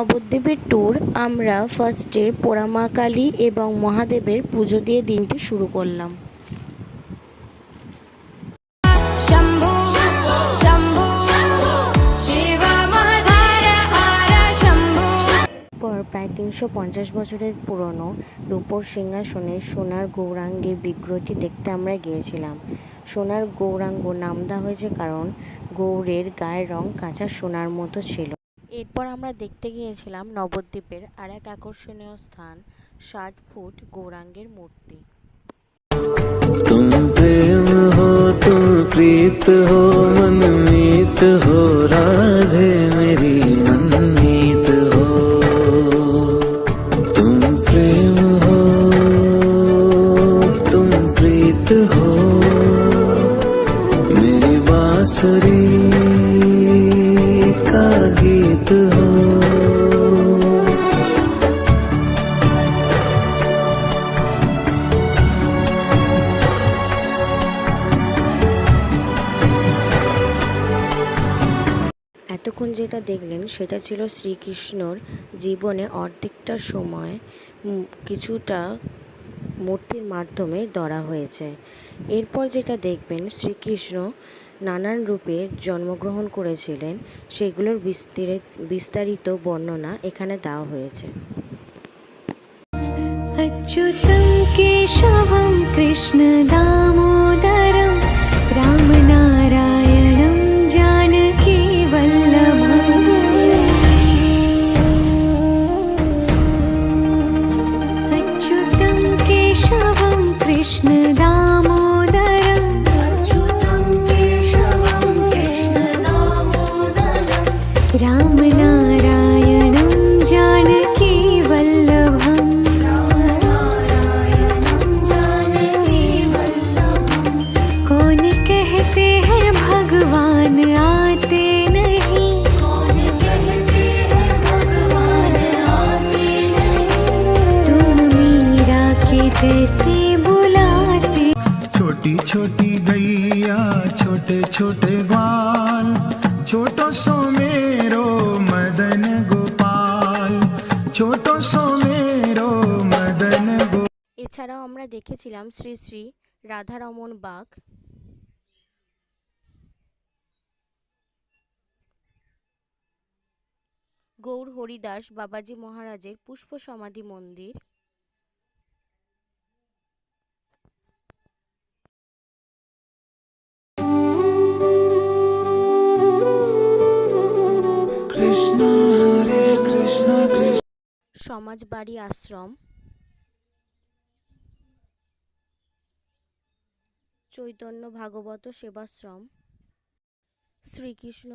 নবদ্বীপের ট্যুর আমরা ফার্স্টে পোড়ামা কালী এবং মহাদেবের পুজো দিয়ে দিনটি শুরু করলাম। প্রায় 350 বছরের পুরনো রূপোর সিংহাসনের সোনার গৌরাঙ্গের বিগ্রহটি দেখতে আমরা গিয়েছিলাম। সোনার গৌরাঙ্গ নাম দেওয়া হয়েছে কারণ গৌরের গায়ের রং কাঁচা সোনার মতো ছিল। এরপর আমরা দেখতে গিয়েছিলাম নবদ্বীপের আর এক আকর্ষণীয় স্থান 60 ফুট গৌরাঙ্গের মূর্তি। तुम प्रेम हो तुम प्रीत हो मनमीत हो राधे मेरी मनमीत हो। तुम प्रेम हो तुम प्रीत हो मेरी बांसुरी का गीत हो। এতক্ষণ যেটা দেখলেন সেটা ছিল শ্রীকৃষ্ণর জীবনে অর্ধেকটা সময় কিছুটা মূর্তির মাধ্যমে ধরা হয়েছে। এরপর যেটা দেখবেন শ্রীকৃষ্ণ নানান রূপে জন্মগ্রহণ করেছিলেন, সেগুলোর বিস্তারিত বর্ণনা এখানে দেওয়া হয়েছে। अच्युतं केशवं कृष्ण दामोदरं रामनारायणं जानकी वल्लभम्। अच्युतं केशवं कृष्ण दामोदरं रामनारायणं जानकी वल्लभम्। कौन कहते हैं भगवान आते नहीं, तुम मीरा के जैसे बुलाते। छोटी छोटी गैया छोटे छोटे ग्वाल छोटो सो मेरो मदन गोपाल छोटो सो मेरो मदन गोपाल। এছাড়াও আমরা দেখেছিলাম শ্রী শ্রী রাধারমণ বাগ, গৌর হরিদাস বাবাজি মহারাজের পুষ্প সমাধি মন্দির, कृष्ण हरे कृष्ण कृष्ण সমাজবাড়ি আশ্রম, চৈতন্য ভাগবত সেবাশ্রম, শ্রীকৃষ্ণ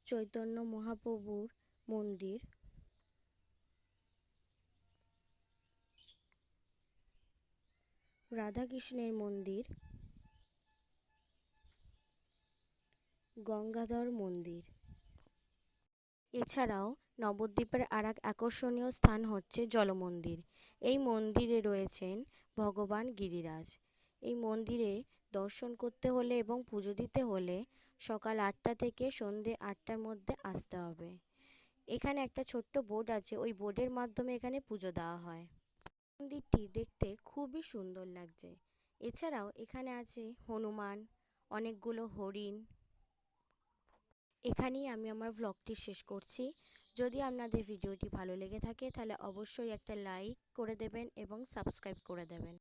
চৈতন্য মহাপ্রভুর মন্দির, রাধাকৃষ্ণের মন্দির, গঙ্গাধর মন্দির। এছাড়াও নবদ্বীপের আর এক আকর্ষণীয় স্থান হচ্ছে জলমন্দির। এই মন্দিরে রয়েছেন ভগবান গিরিরাজ। এই মন্দিরে দর্শন করতে হলে এবং পুজো দিতে হলে সকাল 8টা থেকে সন্ধে 8টার মধ্যে আসতে হবে। এখানে একটা ছোট্ট বোর্ড আছে, ওই বোর্ডের মাধ্যমে এখানে পুজো দেওয়া হয়। মন্দিরটি দেখতে খুবই সুন্দর লাগছে। এছাড়াও এখানে আছে হনুমান, অনেকগুলো হরিণ। এখানেই আমি আমার ভ্লগটি শেষ করছি। যদি আপনাদের ভিডিওটি ভালো লেগে থাকে তাহলে অবশ্যই একটা লাইক করে দেবেন এবং সাবস্ক্রাইব করে দেবেন।